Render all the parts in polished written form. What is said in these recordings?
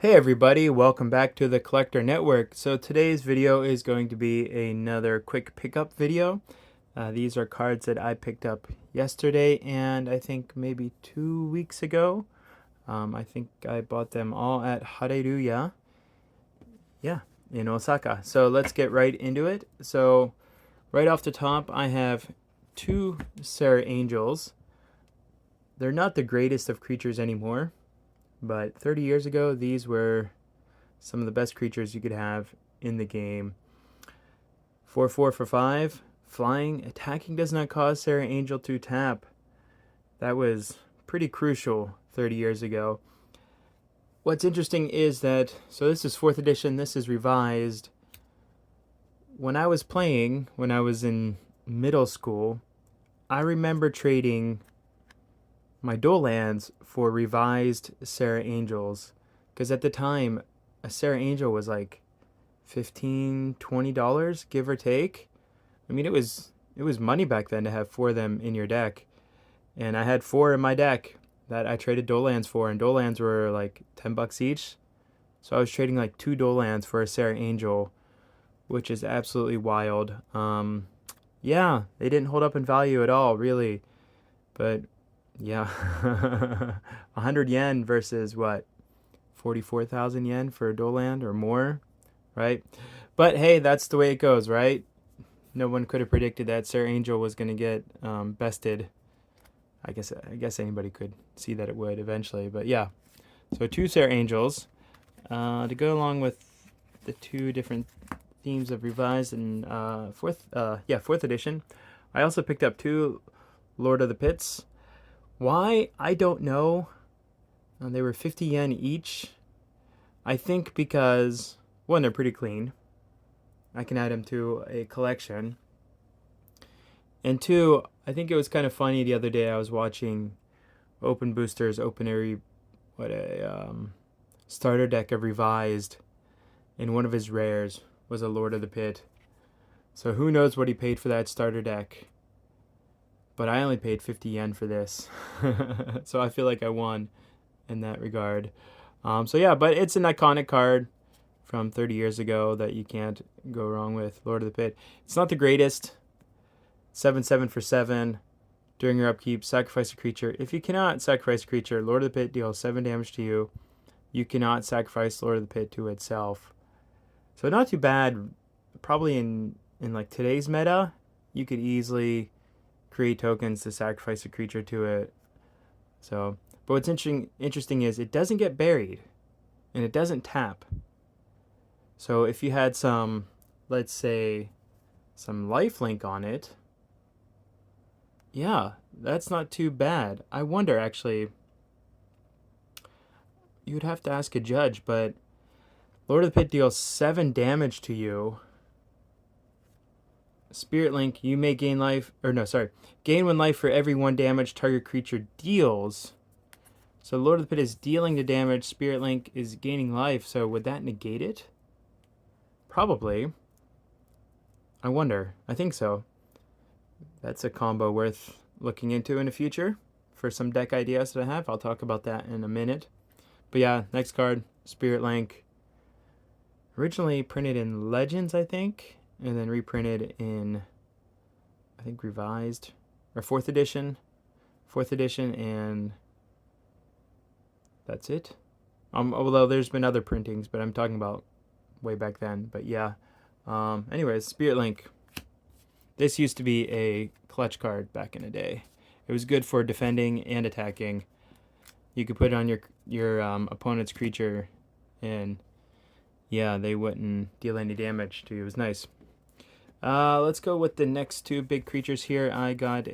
Hey everybody, welcome back to the Collector Network. So today's video is going to be another quick pickup video. These are cards that I picked up yesterday and I think maybe 2 weeks ago. I think I bought them all at Hareruya, yeah, in Osaka. So let's get right into it. So right off the top, I have two Serra Angels. They're not the greatest of creatures anymore, but 30 years ago, these were some of the best creatures you could have in the game. 4/4 for 5. Flying. Attacking does not cause Serra Angel to tap. That was pretty crucial 30 years ago. What's interesting is that, so this is 4th edition, this is revised. When I was playing, when I was in middle school, I remember trading my dual lands for revised Serra Angels. Because at the time, a Serra Angel was like $15-20, give or take. I mean, it was money back then to have four of them in your deck, and I had four in my deck that I traded Dolans for, and Dolans were like $10 each. So I was trading like two Dolans for a Serra Angel, which is absolutely wild. Yeah, they didn't hold up in value at all, really. But yeah, 100 yen versus what, 44,000 yen for a Doland or more, right? But hey, that's the way it goes, right? No one could have predicted that Serra Angel was going to get bested. I guess anybody could see that it would eventually, but yeah. So two Serra Angels to go along with the two different themes of revised and fourth edition. I also picked up two Lord of the Pits. Why, I don't know. They were 50 yen each. I think because one, they're pretty clean. I can add them to a collection. And two, I think it was kind of funny the other day. I was watching Open Boosters open a starter deck of revised, and one of his rares was a Lord of the Pit. So who knows what he paid for that starter deck? But I only paid 50 yen for this, so I feel like I won in that regard. So yeah, but it's an iconic card from 30 years ago that you can't go wrong with. Lord of the Pit. It's not the greatest. 7/7 for 7. During your upkeep, sacrifice a creature. If you cannot sacrifice a creature, Lord of the Pit deals 7 damage to you. You cannot sacrifice Lord of the Pit to itself. So not too bad. Probably in like today's meta, you could easily create tokens to sacrifice a creature to it. So, but what's interesting is it doesn't get buried, and it doesn't tap. So if you had some, let's say, some lifelink on it, yeah, that's not too bad. I wonder, actually, you would have to ask a judge, but Lord of the Pit deals 7 damage to you. Spirit Link, you may gain life, or no, sorry, gain 1 life for every 1 damage target creature deals. So Lord of the Pit is dealing the damage, Spirit Link is gaining life, so would that negate it? Probably. I wonder. I think so. That's a combo worth looking into in the future for some deck ideas that I have. I'll talk about that in a minute. But yeah, next card, Spirit Link. Originally printed in Legends, I think, and then reprinted in, I think, revised or 4th edition. 4th edition, and that's it. Although there's been other printings, but I'm talking about way back then. But yeah. Anyways, Spirit Link. This used to be a clutch card back in the day. It was good for defending and attacking. You could put it on your opponent's creature, and yeah, they wouldn't deal any damage to you. It was nice. Let's go with the next two big creatures here. I got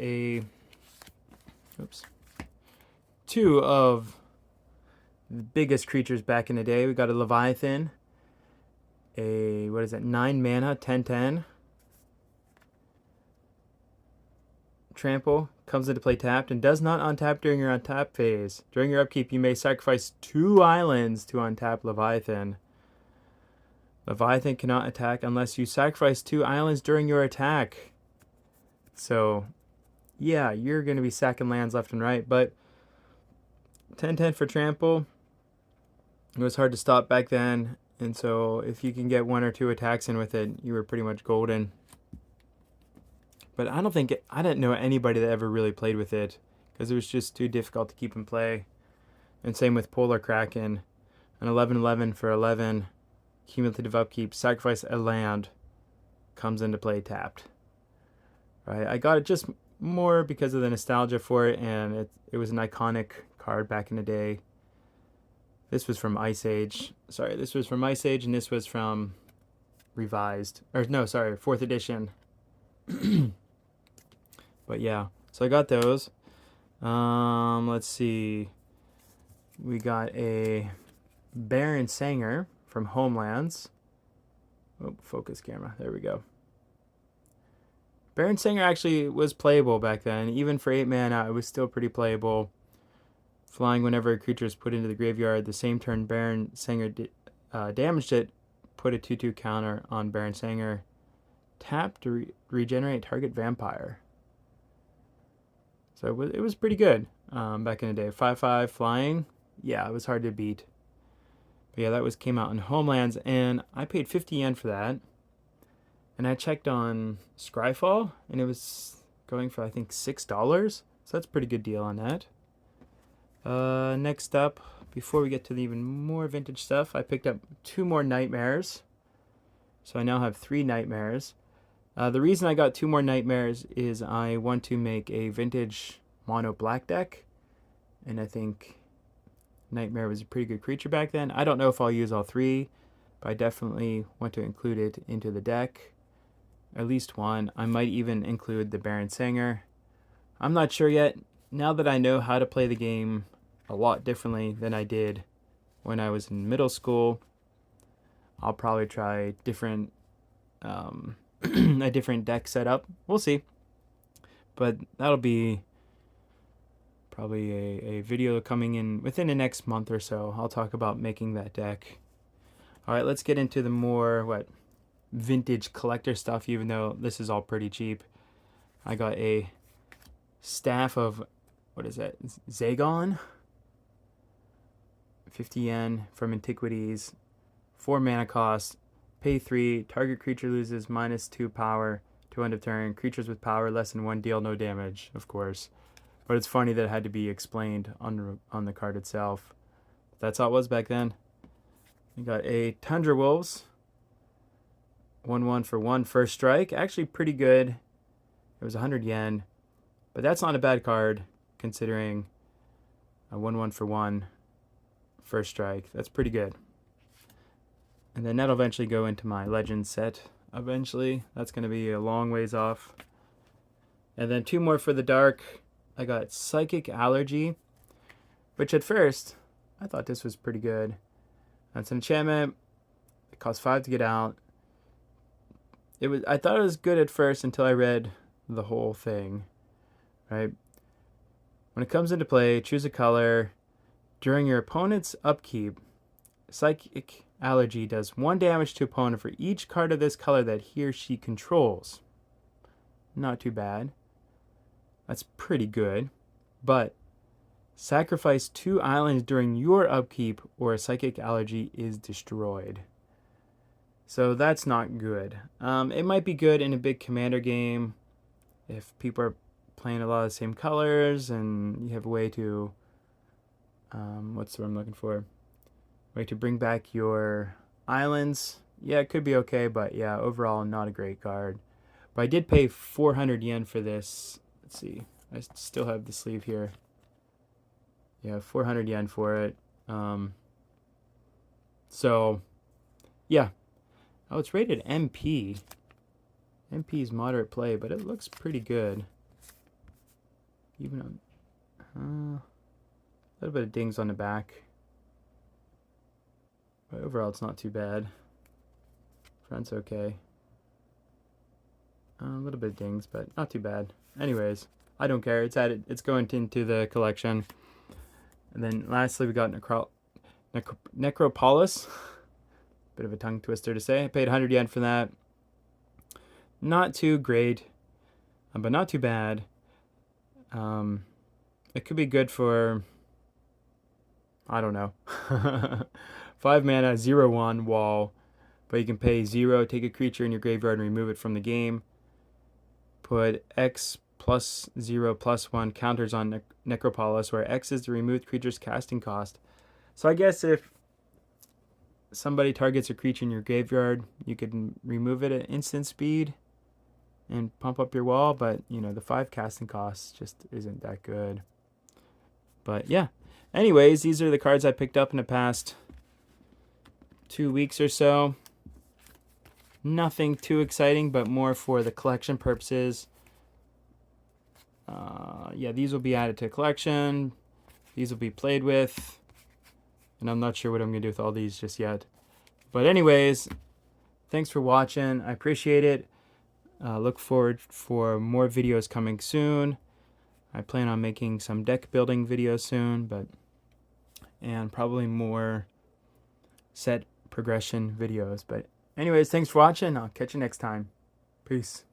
two of the biggest creatures back in the day. We got a Leviathan, what is it, 9 mana, 10/10. Trample, comes into play tapped, and does not untap during your untap phase. During your upkeep, you may sacrifice 2 islands to untap Leviathan. Leviathan cannot attack unless you sacrifice 2 islands during your attack. So, yeah, you're going to be sacking lands left and right, but 10/10 for Trample. It was hard to stop back then, and so if you can get one or two attacks in with it, you were pretty much golden. But I didn't know anybody that ever really played with it because it was just too difficult to keep in play. And same with Polar Kraken, an 11/11 for 11 cumulative upkeep, sacrifice a land, comes into play tapped. Right, I got it just more because of the nostalgia for it, and it was an iconic card back in the day. This was from Ice Age. Sorry, this was from Ice Age, and this was from Revised. Or no, sorry, 4th edition. But yeah, so I got those. Let's see. We got a Baron Sanger from Homelands. Oh, focus camera. There we go. Baron Sanger actually was playable back then. Even for 8 mana, it was still pretty playable. Flying whenever a creature is put into the graveyard, the same turn Baron Sanger damaged it, put a 2/2 counter on Baron Sanger. Tap to regenerate target vampire. So it was pretty good back in the day. 5/5 flying. Yeah, it was hard to beat. But yeah, that came out in Homelands, and I paid 50 yen for that. And I checked on Scryfall, and it was going for, I think, $6. So that's a pretty good deal on that. Next up, before we get to the even more vintage stuff, I picked up 2 more Nightmares. So I now have 3 Nightmares. The reason I got 2 more Nightmares is I want to make a vintage mono black deck. And I think Nightmare was a pretty good creature back then. I don't know if I'll use all 3, but I definitely want to include it into the deck. At least one. I might even include the Baron Sanger. I'm not sure yet. Now that I know how to play the game a lot differently than I did when I was in middle school, I'll probably try different a different deck setup. We'll see. But that'll be probably a video coming in within the next month or so. I'll talk about making that deck. All right, let's get into the more vintage collector stuff, even though this is all pretty cheap. I got a staff of, what is that, Zagon? 50 yen from Antiquities. 4 mana cost. Pay 3. Target creature loses -2 power to end of turn. Creatures with power less than 1 deal no damage, of course. But it's funny that it had to be explained on the card itself. That's how it was back then. We got a Tundra Wolves. 1/1 for 1 first strike. Actually pretty good. It was 100 yen. But that's not a bad card considering a 1/1 for 1 first strike. That's pretty good. And then that'll eventually go into my Legends set. Eventually. That's going to be a long ways off. And then 2 more for the dark. I got Psychic Allergy, which at first I thought this was pretty good. That's an enchantment. It costs 5 to get out. I thought it was good at first until I read the whole thing. Right? When it comes into play, choose a color. During your opponent's upkeep, Psychic Allergy does 1 damage to opponent for each card of this color that he or she controls. Not too bad. That's pretty good. But sacrifice 2 islands during your upkeep or a Psychic Allergy is destroyed. So that's not good. It might be good in a big commander game if people are playing a lot of the same colors and you have a way to, what's the word I'm looking for? Way to bring back your islands. Yeah, it could be okay, but yeah, overall not a great card. But I did pay 400 yen for this. Let's see. I still have the sleeve here. Yeah, 400 yen for it. So, yeah. Oh, it's rated MP. MP is moderate play, but it looks pretty good. Even a little bit of dings on the back. But overall, it's not too bad. Front's okay. A little bit of dings, but not too bad. Anyways, I don't care. It's going into the collection. And then lastly, we got Necropolis. Bit of a tongue twister to say. I paid 100 yen for that. Not too great, but not too bad. It could be good for I don't know. 5 mana, 0/1 wall, but you can pay 0, take a creature in your graveyard and remove it from the game. Put X +0/+1 counters on Necropolis, where X is the removed creature's casting cost. So I guess if somebody targets a creature in your graveyard, you can remove it at instant speed and pump up your wall, but you know, the 5 casting costs just isn't that good. But yeah. Anyways, these are the cards I picked up in the past 2 weeks or so. Nothing too exciting, but more for the collection purposes. Yeah, these will be added to collection. These will be played with. And I'm not sure what I'm going to do with all these just yet. But anyways, thanks for watching. I appreciate it. Look forward for more videos coming soon. I plan on making some deck building videos soon, and probably more set progression videos. But anyways, thanks for watching. I'll catch you next time. Peace.